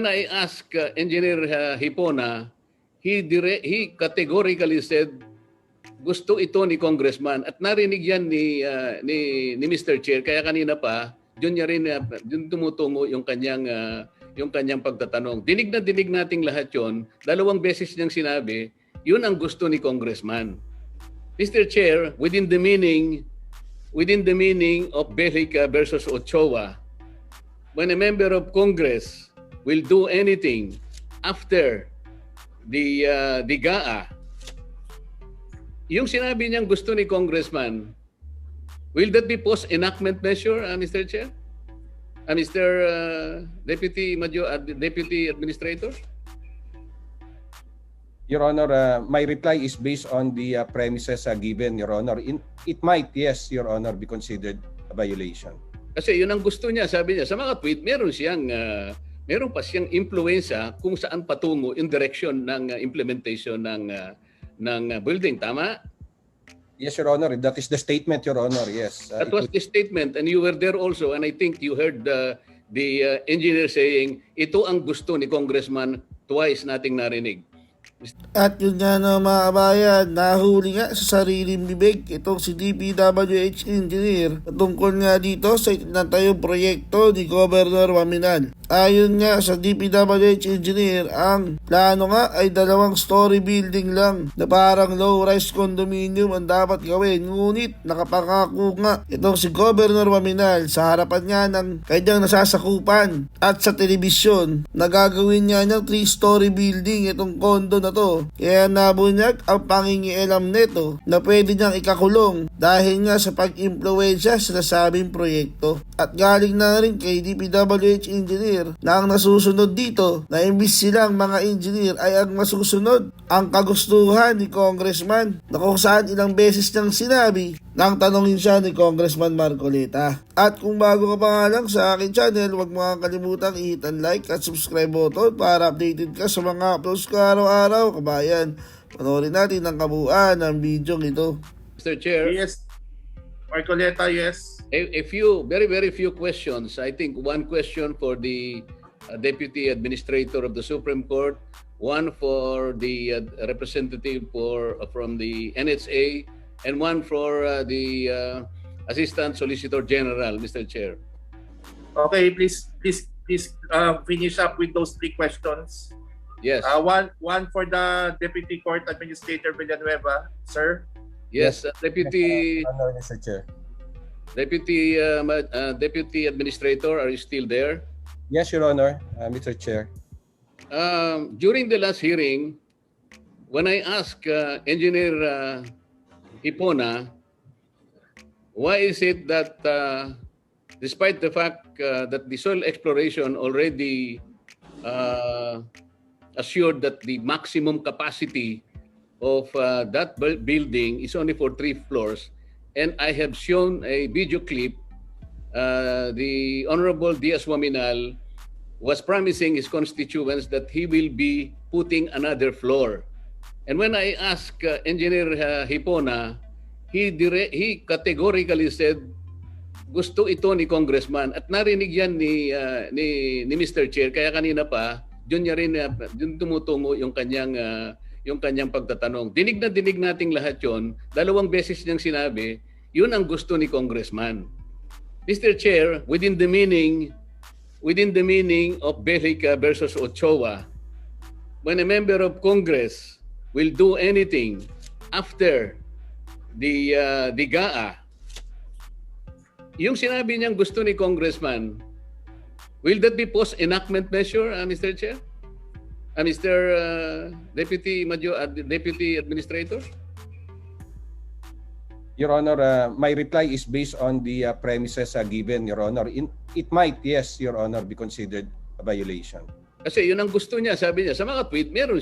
When I asked Engineer Hipona, he categorically said gusto ito ni Congressman at narinig yan ni Mr. Chair, kaya kanina pa doon niya rin doon tumutungo yung kanyang pagtatanong. Dinig na dinig nating lahat yon. 2 beses niyang sinabi, yun ang gusto ni Congressman. Mr. Chair, within the meaning of bibig versus Ochoa, when a member of Congress will do anything after the GAA, yung sinabi niyang gusto ni Congressman, will that be post-enactment measure, Mr. Chair? Mr. Deputy Administrator? Your Honor, my reply is based on the premises given, Your Honor. It might, yes, Your Honor, be considered a violation. Kasi yun ang gusto niya, sabi niya. Sa mga tweet, meron pa siyang impluensya kung saan patungo yung direction ng implementation ng building. Tama? Yes, Your Honor. That is the statement, Your Honor. Yes. That was the statement, and you were there also, and I think you heard the engineer saying, ito ang gusto ni Congressman, twice nating narinig. At yun nga na mga kabayan, nahuli nga sa sariling bibig itong si DPWH Engineer tungkol nga dito sa itinatayong proyekto ni Governor Oaminal. Ayon nga sa DPWH Engineer, ang plano nga ay 2-story building lang na parang low-rise condominium ang dapat gawin. Ngunit nakapangako nga itong si Governor Oaminal sa harapan nga ng kanyang nasasakupan at sa telebisyon na gagawin niya ng 3-story building itong condo na to. Kaya nabunyag ang pangingialam nito na pwede niyang ikakulong dahil nga sa pag-impluensya sa nasabing proyekto. At galing na rin kay DPWH Engineer na ang nasusunod dito na imbis silang mga engineer ay ang masusunod ang kagustuhan ni Congressman na kung saan ilang beses niyang sinabi nang tanongin siya ni Congressman Marcoleta. At kung bago ka pa nga lang sa akin channel, huwag mo kalimutang i-hit ang like at subscribe button para updated ka sa mga uploads ko araw-araw, kabayan. Panoorin natin ang kabuuan ng video ito. Mr. Chair. Yes. Marcoleta, yes. A few, very few questions. I think one question for the Deputy Administrator of the Supreme Court, one for the representative from the NHA, and one for the Assistant Solicitor General, Mr. Chair. Okay, please finish up with those 3 questions. Yes. One for the Deputy Court Administrator Villanueva, sir. Yes, Deputy Mr. Chair. Deputy Administrator, are you still there? Yes, Your Honor, Mr. Chair. During the last hearing, when I asked Engineer Hipona, why is it that despite the fact that the soil exploration already assured that the maximum capacity of that building is only for 3 floors, and I have shown a video clip, the Honorable Diaz-Waminal was promising his constituents that he will be putting another floor. And when I asked Engineer Hipona, he categorically said, gusto ito ni Congressman. At narinig yan ni Mr. Chair, kaya kanina pa, doon niya rin doon tumutungo yung kanyang pagtatanong. Dinig na dinig nating lahat yon. 2 beses niyang sinabi, yun ang gusto ni Congressman. Mr. Chair, within the meaning of bibig versus Ochoa, when a member of Congress will do anything after the GAA, yung sinabi niyang gusto ni Congressman, will that be post-enactment measure, Mr. Chair? Mr. Deputy Administrator? Your Honor, my reply is based on the premises given, Your Honor. It might, yes, Your Honor, be considered a violation. Kasi yun ang gusto niya, sabi niya. Sa mga tweet, meron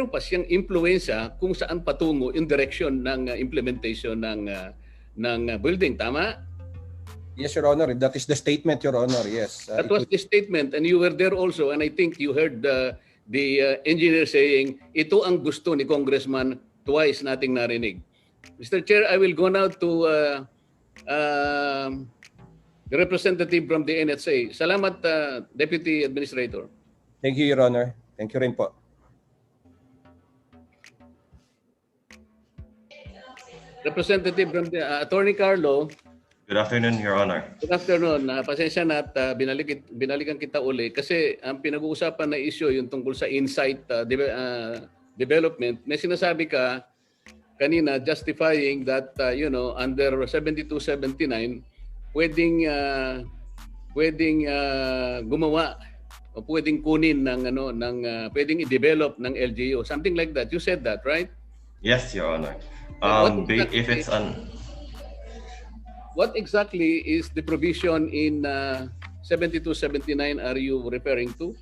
pa siyang impluensya kung saan patungo yung direction ng implementation ng building. Tama? Yes, Your Honor. That is the statement, Your Honor. Yes. That was the statement, and you were there also, and I think you heard the engineer saying, ito ang gusto ni Congressman, twice nating narinig. Mr. Chair, I will go now to the representative from the NHA. Salamat, Deputy Administrator. Thank you, Your Honor. Thank you rin po. Representative from the Attorney Carlo. Good afternoon, Your Honor. Good afternoon. Pasensya na at binalikan kita uli kasi ang pinag-uusapan na issue yung tungkol sa insight development. May sinasabi ka kanina justifying that under 7279 pwedeng gumawa o pwedeng kunin ng pwedeng i-develop ng LGU. Something like that. You said that, right? Yes, Your Honor. If it's what exactly is the provision in 7279 are you referring to?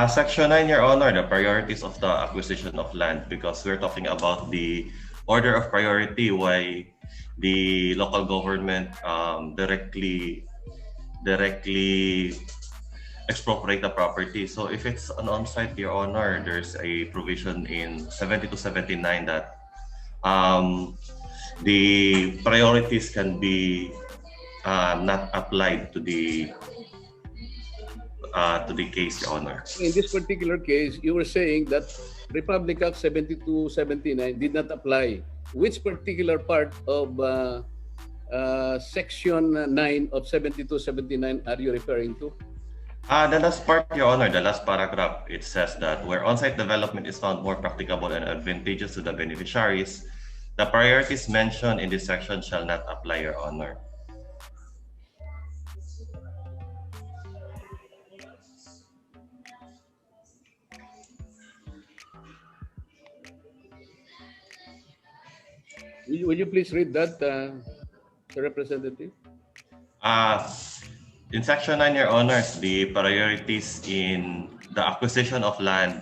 Section 9, Your Honor, the priorities of the acquisition of land, because we're talking about the order of priority why the local government directly expropriate the property. So if it's an on-site, Your Honor, there's a provision in 7279 that the priorities can be not applied to the case, Your Honor. In this particular case, you were saying that Republic Act 7279 did not apply. Which particular part of Section 9 of 7279 are you referring to? The last part, Your Honor, the last paragraph, it says that where on-site development is found more practicable and advantageous to the beneficiaries, the priorities mentioned in this section shall not apply, Your Honor. Will you please read that, Sir Representative? In Section 9, Your Honor, the priorities in the acquisition of land,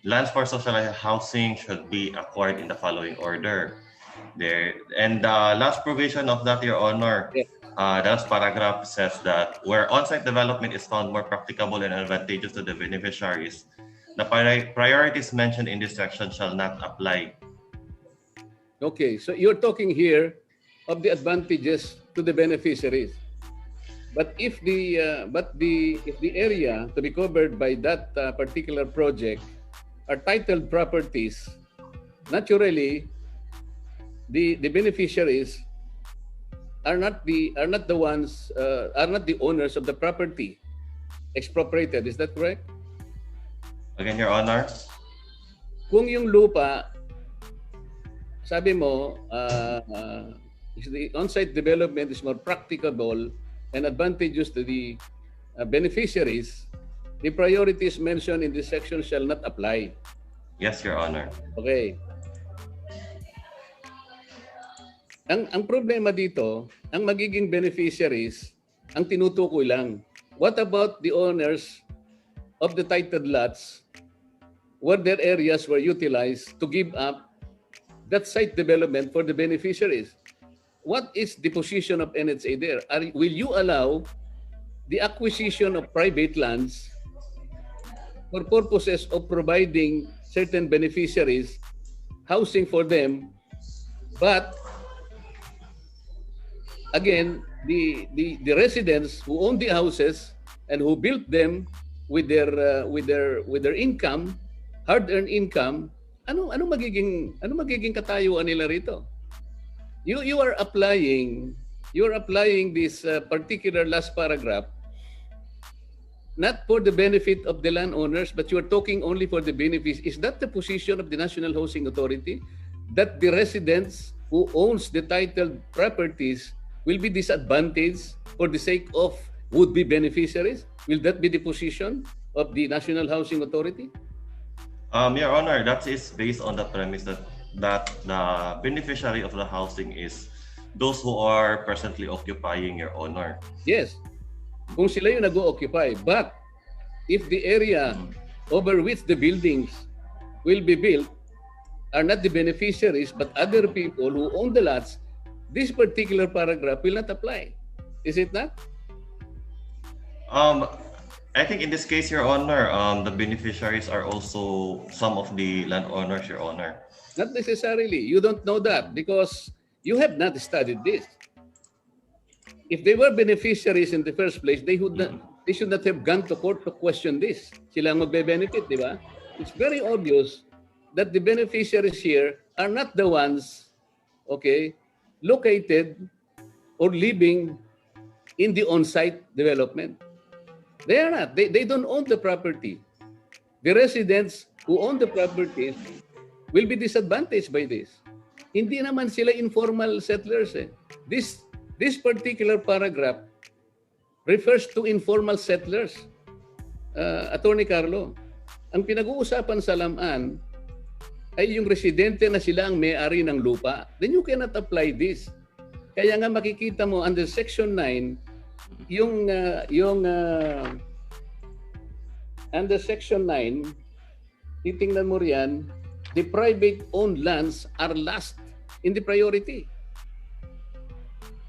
lands for social housing should be acquired in the following order. And the last provision of that, Your Honor, yes. The last paragraph says that where on-site development is found more practicable and advantageous to the beneficiaries, the priorities mentioned in this section shall not apply. Okay, so you're talking here of the advantages to the beneficiaries. But if the area to be covered by that particular project are titled properties, naturally the beneficiaries are not the owners of the property expropriated. Is that correct? Again, Your Honor. Kung yung lupa, sabi mo, the on-site development is more practicable and advantageous to the beneficiaries, the priorities mentioned in this section shall not apply. Yes, Your Honor. Okay. Ang problema dito, ang magiging beneficiaries, ang tinutukoy lang. What about the owners of the titled lots where their areas were utilized to give up that site development for the beneficiaries? What is the position of NHA there? Will you allow the acquisition of private lands for purposes of providing certain beneficiaries housing for them, but again, the residents who own the houses and who built them with their income, hard-earned income, ano magiging katayuan nila rito? You are applying this particular last paragraph not for the benefit of the landowners, but you are talking only for the benefits. Is that the position of the National Housing Authority, that the residents who owns the titled properties will be disadvantaged for the sake of would-be beneficiaries? Will that be the position of the National Housing Authority? Your Honor, that is based on the premise that the beneficiary of the housing is those who are presently occupying, Your Honor. Yes, kung sila yung nag-o-occupy. But if the area over which the buildings will be built are not the beneficiaries but other people who own the lots, this particular paragraph will not apply. Is it not? I think in this case, Your Honor, the beneficiaries are also some of the landowners, Your Honor. Not necessarily. You don't know that because you have not studied this. if they were beneficiaries in the first place, they should not have gone to court to question this. Sila ang magbe-benefit, di ba? It's very obvious that the beneficiaries here are not the ones, okay, located or living in the on-site development. They are not. They don't own the property. The residents who own the properties will be disadvantaged by this. Hindi naman sila informal settlers. This particular paragraph refers to informal settlers. Attorney Carlo, ang pinag-uusapan sa LAMAN ay yung residente na sila ang may-ari ng lupa. Then you cannot apply this. Kaya nga makikita mo under Section 9, under Section 9, titingnan mo riyan, the private-owned lands are last in the priority.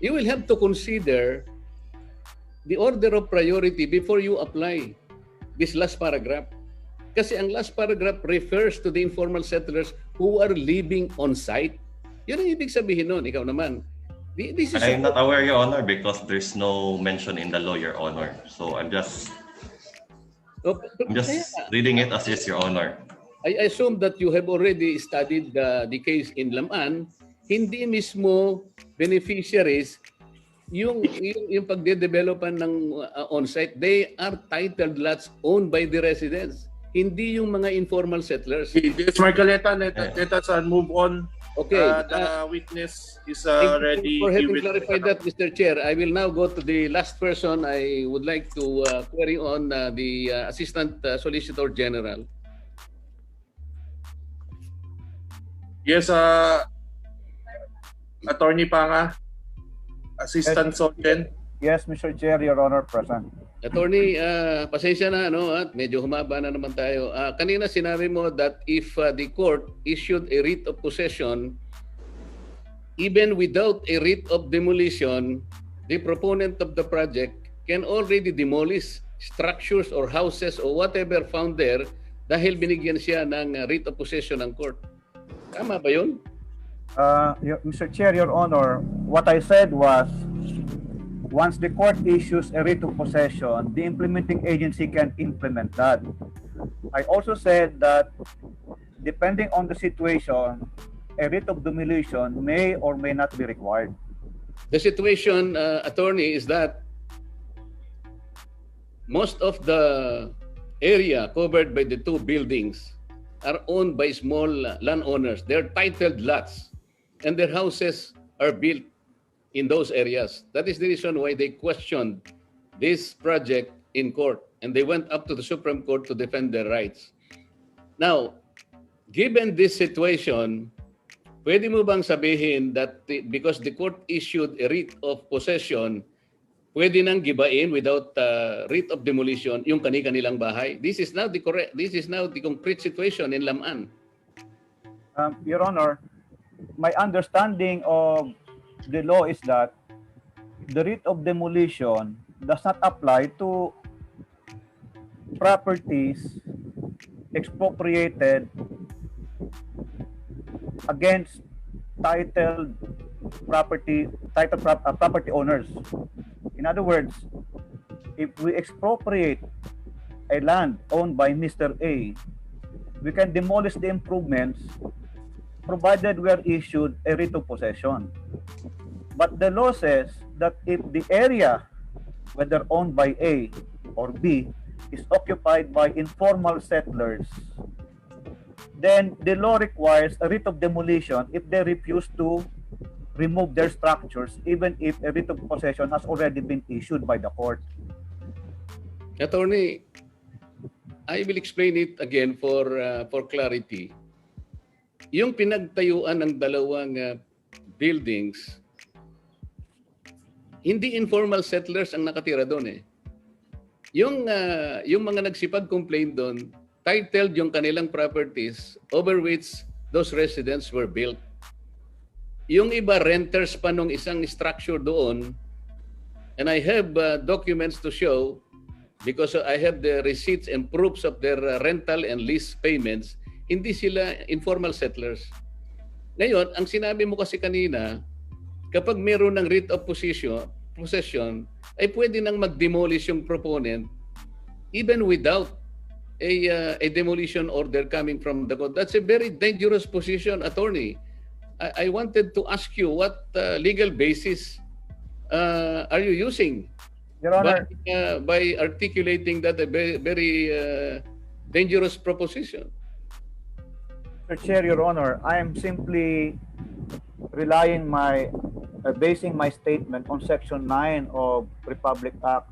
You will have to consider the order of priority before you apply this last paragraph. Kasi ang last paragraph refers to the informal settlers who are living on site. Yun ang ibig sabihin nun. Ikaw naman. I'm not aware, Your Honor, because there's no mention in the law, Your Honor. So I'm just reading it as is, Your Honor. I assume that you have already studied the case in LAMAN. Hindi mismo beneficiaries yung pagde-developan ng on-site. They are titled lots owned by the residents. Hindi yung mga informal settlers. Yes, Marcoleta, let us move on. Okay. The witness is ready. For having clarified that, Mr. Chair, I will now go to the last person. I would like to query on the Assistant Solicitor General. Yes, Attorney Panga, Assistant Solgen. Yes, Mr. Chair, Your Honor, present. Attorney, pasensya na, at medyo humaba na naman tayo. Kanina sinabi mo that if the court issued a writ of possession, even without a writ of demolition, the proponent of the project can already demolish structures or houses or whatever found there dahil binigyan siya ng writ of possession ng court. Tama ba yun? Mr. Chair, Your Honor, what I said was, once the court issues a writ of possession, the implementing agency can implement that. I also said that depending on the situation, a writ of demolition may or may not be required. The situation, Attorney, is that most of the area covered by the two buildings are owned by small landowners. They're titled lots, and their houses are built in those areas. That is the reason why they questioned this project in court, and they went up to the Supreme Court to defend their rights. Now, given this situation, pwede mo bang sabihin that because the court issued a writ of possession, pwede nang gibain without writ of demolition yung kani-kanilang bahay? This is now the concrete situation in LAMAN. Your Honor, my understanding of the law is that the writ of demolition does not apply to properties expropriated against titled property owners. In other words, if we expropriate a land owned by Mr. A, we can demolish the improvements provided we are issued a writ of possession. But the law says that if the area, whether owned by A or B, is occupied by informal settlers, then the law requires a writ of demolition if they refuse to remove their structures, even if a writ of possession has already been issued by the court. Attorney, I will explain it again for clarity. Yung pinagtayuan ng dalawang buildings, hindi informal settlers ang nakatira doon . Yung mga nagsipag-complain doon, titled yung kanilang properties over which those residents were built. Yung iba, renters pa nung isang structure doon, and I have documents to show because I have the receipts and proofs of their rental and lease payments. Hindi sila informal settlers. Ngayon, ang sinabi mo kasi kanina, kapag meron ng writ of possession, ay pwede nang mag-demolish yung proponent even without a demolition order coming from the court. That's a very dangerous position, attorney. I wanted to ask you what legal basis are you using Your Honor, by articulating that a very, very dangerous proposition? Mr. Chair, Your Honor, I am simply basing my statement on Section 9 of Republic Act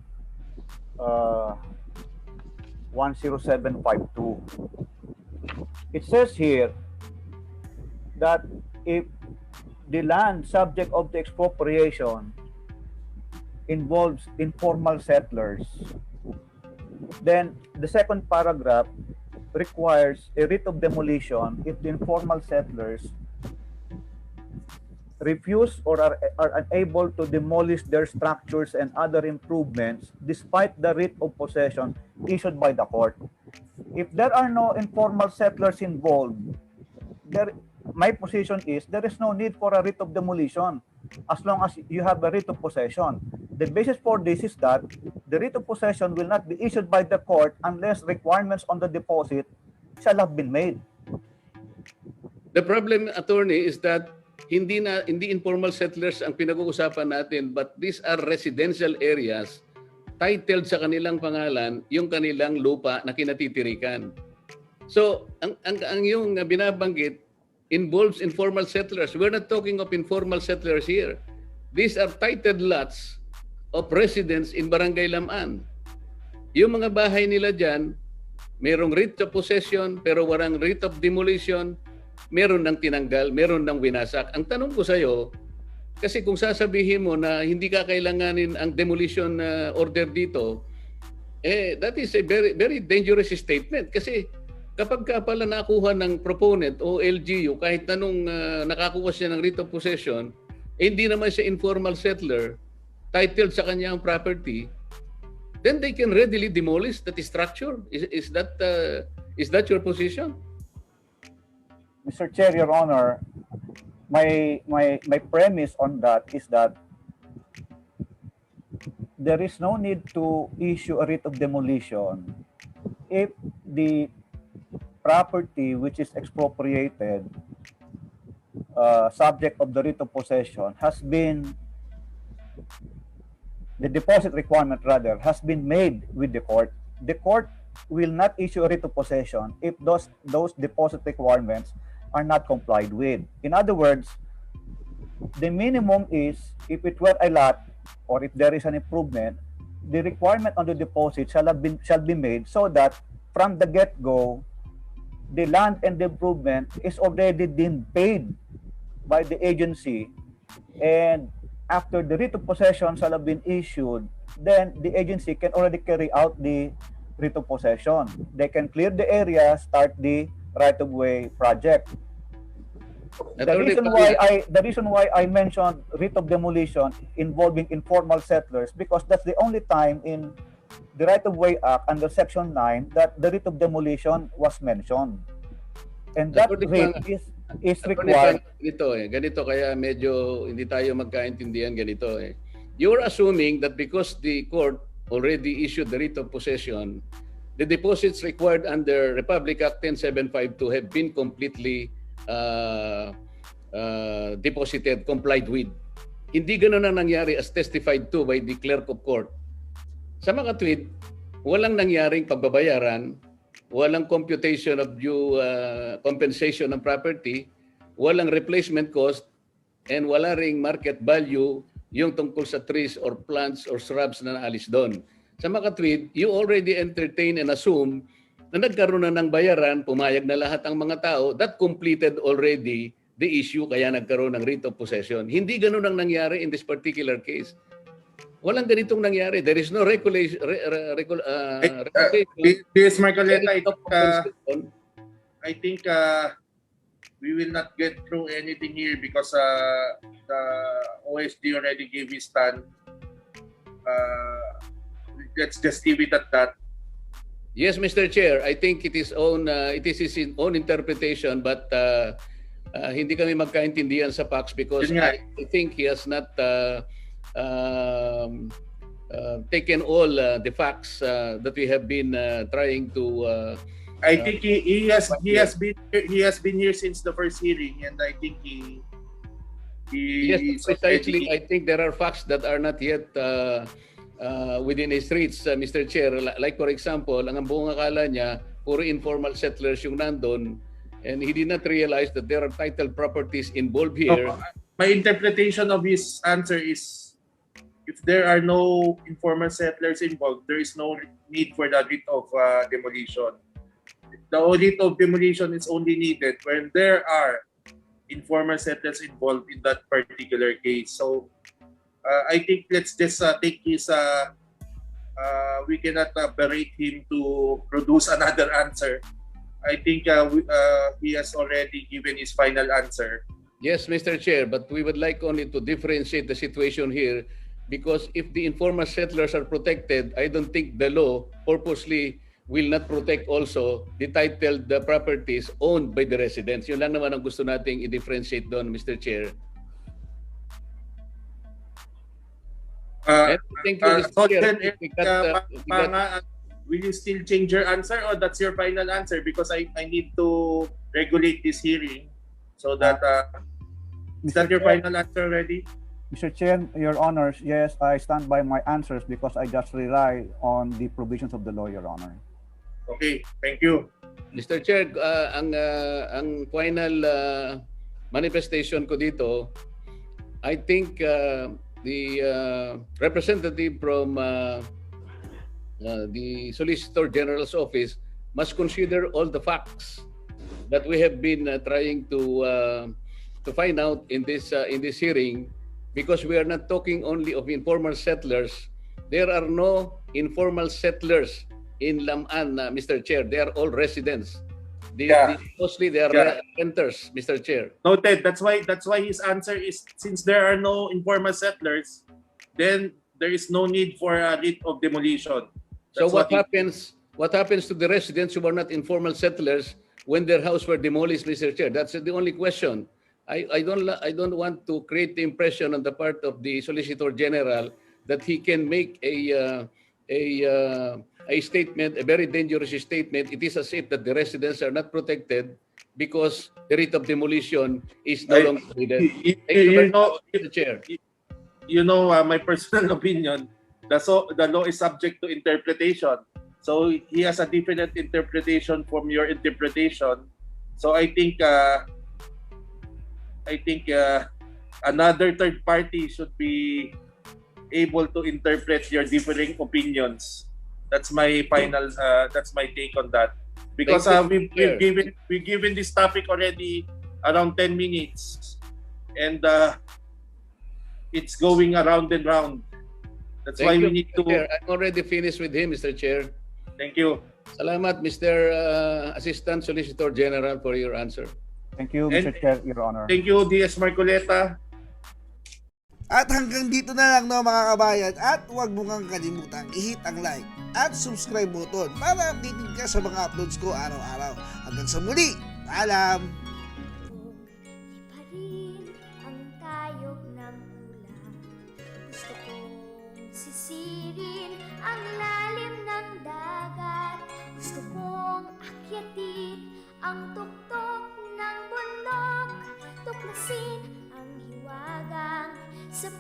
10752. It says here that if the land subject of the expropriation involves informal settlers, then the second paragraph requires a writ of demolition if the informal settlers refuse or are unable to demolish their structures and other improvements despite the writ of possession issued by the court. If there are no informal settlers involved, my position is there is no need for a writ of demolition as long as you have a writ of possession. The basis for this is that the writ of possession will not be issued by the court unless requirements on the deposit shall have been made. The problem, attorney, is that hindi informal settlers ang pinag-uusapan natin, but these are residential areas titled sa kanilang pangalan yung kanilang lupa na kinatitirikan. So, ang yung binabanggit involves informal settlers. We're not talking of informal settlers here. These are titled lots of residents in Barangay Lamaan. Yung mga bahay nila dyan, merong writ of possession pero walang writ of demolition, meron ng tinanggal, meron ng winasak. Ang tanong ko sa iyo, kasi kung sasabihin mo na hindi ka kailanganin ang demolition order dito, that is a very, very dangerous statement. Kasi kapag ka pala nakuha ng proponent o LGU, kahit anong nakakuha siya ng writ of possession, hindi naman siya informal settler, titled sa kanyang property, then they can readily demolish that structure. Is that your position? Mr. Chair, Your Honor, my premise on that is that there is no need to issue a writ of demolition if the property which is expropriated, subject of the writ of possession, the deposit requirement rather has been made with the court. The court will not issue a writ of possession if those deposit requirements are not complied with. In other words, the minimum is if it were a lot or if there is an improvement, the requirement on the deposit shall be made so that from the get-go, the land and the improvement is already been paid by the agency, and after the writ of possession shall have been issued, then the agency can already carry out the writ of possession. They can clear the area, start the right-of-way project. The reason why I mentioned writ of demolition involving informal settlers, because that's the only time in the Right-of-Way Act under Section 9 that the writ of demolition was mentioned. And that writ is required. Ganito kaya medyo hindi tayo magkaintindihan ganito eh. You're assuming that because the court already issued the writ of possession, the deposits required under Republic Act 10752 have been completely deposited, complied with. Hindi ganoon ang nangyari as testified to by the clerk of court. Sa mga tweet, walang nangyaring pagbabayaran, walang computation of due compensation ng property, walang replacement cost, and wala ring market value yung tungkol sa trees or plants or shrubs na naalis doon. Sa mga tweet, you already entertain and assume na nagkaroon na ng bayaran, pumayag na lahat ang mga tao, that completed already the issue, kaya nagkaroon ng writ of possession. Hindi ganun ang nangyari in this particular case. Walang ganitong nangyari. There is no regulation. Yes, Marcoleta, I think we will not get through anything here because the OSD already gave his stand. Let's just leave it at that. Yes, Mr. Chair. I think it is his own interpretation, but hindi kami magkaintindihan sa facts because I think he has not taken all the facts that we have been trying to. I think he has been here since the first hearing, and I think he Yes, is precisely. already. I think there are facts that are not yet within his reach, Mr. Chair. Like for example, ang buong akala niya, puro informal settlers yung nandun, and he did not realize that there are title properties involved here. My interpretation of his answer is, if there are no informal settlers involved, there is no need for the writ of demolition. The writ of demolition is only needed when there are informal settlers involved in that particular case. So I think let's just take his, we cannot berate him to produce another answer. I think he has already given his final answer. Yes, Mr. Chair, but we would like only to differentiate the situation here, because if the informal settlers are protected, I don't think the law purposely will not protect also the titled properties owned by the residents. Yun lang naman ang gusto nating i-differentiate doon, Mr. Chair. And thank you, Mr. Chair. Will you still change your answer, or that's your final answer? Because I need to regulate this hearing, so that is that your final answer already? Mr. Chair, Your Honors, yes, I stand by my answers because I just rely on the provisions of the law, Your Honor. Okay, thank you. Mr. Chair, ang final manifestation ko dito, I think the representative from the Solicitor General's office must consider all the facts that we have been trying to find out in this hearing, because we are not talking only of informal settlers. There are no informal settlers in Lam'an, Mr. Chair. They are all residents. Mostly they are renters, Mr. Chair. Noted. That's why his answer is, since there are no informal settlers, then there is no need for a writ of demolition. So what happens to the residents who are not informal settlers when their house were demolished, Mr. Chair? That's the only question. I don't want to create the impression on the part of the Solicitor General that he can make a statement, a very dangerous statement. It is as if that the residents are not protected because the writ of demolition is no longer needed. Mr. Chair. You know, my personal opinion, the law is subject to interpretation. So he has a different interpretation from your interpretation. So I think another third party should be able to interpret your differing opinions. That's my final. That's my take on that. Because we've given this topic already around 10 minutes, and it's going around and round. That's why we need to. I'm already finished with him, Mr. Chair. Thank you. Salamat, Mr. Assistant Solicitor General, for your answer. Thank you, Mr. Chair, Your Honor. Thank you, DS Marcoleta. At hanggang dito na lang, no, mga kabayan, at huwag mo kang kalimutang i-hit ang like at subscribe button para updated ka sa mga uploads ko araw-araw. Hanggang sa muli, paalam! Iparin ang tayog ng ulan. Gusto kong sisirin ang lalim ng dagat. Gusto kong akyatin ang tuktok ng bundok. Tuklasin ang hiwagang sa